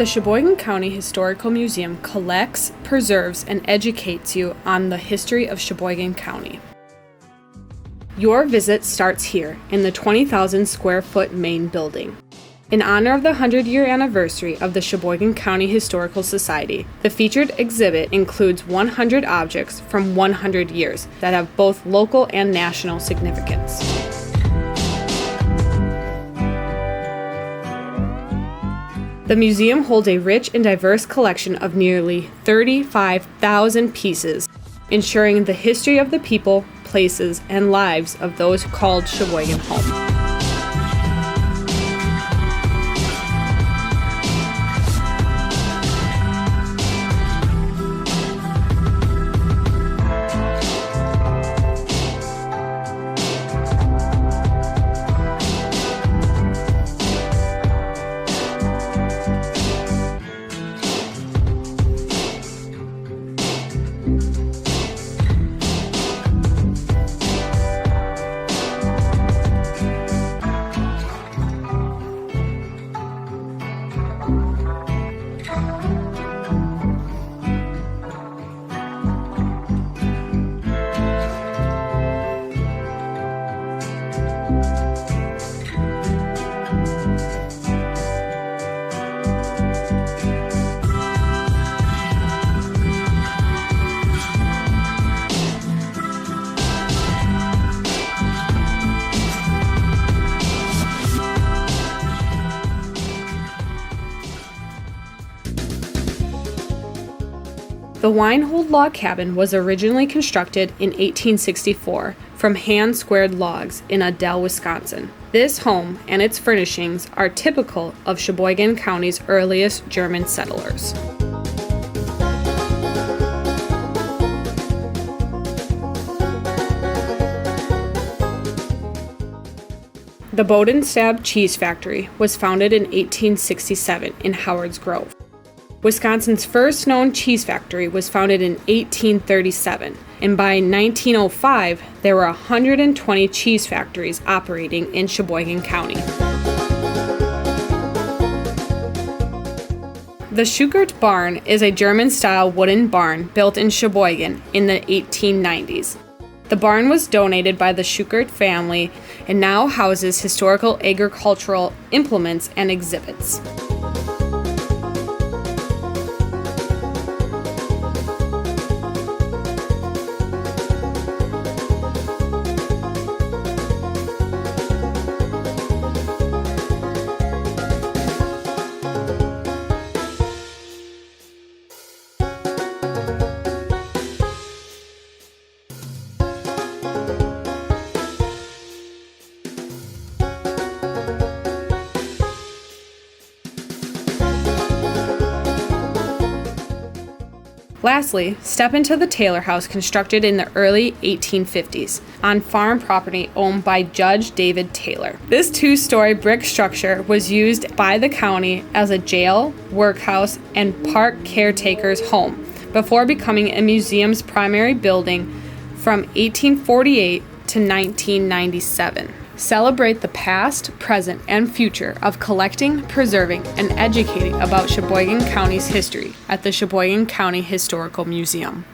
The Sheboygan County Historical Museum collects, preserves, and educates you on the history of Sheboygan County. Your visit starts here in the 20,000 square foot main building. In honor of the 100-year anniversary of the Sheboygan County Historical Society, the featured exhibit includes 100 objects from 100 years that have both local and national significance. The museum holds a rich and diverse collection of nearly 35,000 pieces, ensuring the history of the people, places, and lives of those who called Sheboygan home. The Weinhold Log Cabin was originally constructed in 1864 from hand-squared logs in Adel, Wisconsin. This home and its furnishings are typical of Sheboygan County's earliest German settlers. The Bodenstab Cheese Factory was founded in 1867 in Howard's Grove. Wisconsin's first known cheese factory was founded in 1837, and by 1905, there were 120 cheese factories operating in Sheboygan County. The Schuchardt Barn is a German-style wooden barn built in Sheboygan in the 1890s. The barn was donated by the Schuchardt family and now houses historical agricultural implements and exhibits. Lastly, step into the Taylor House constructed in the early 1850s on farm property owned by Judge David Taylor. This two-story brick structure was used by the county as a jail, workhouse, and park caretaker's home before becoming a museum's primary building from 1848 to 1997. Celebrate the past, present, and future of collecting, preserving, and educating about Sheboygan County's history at the Sheboygan County Historical Museum.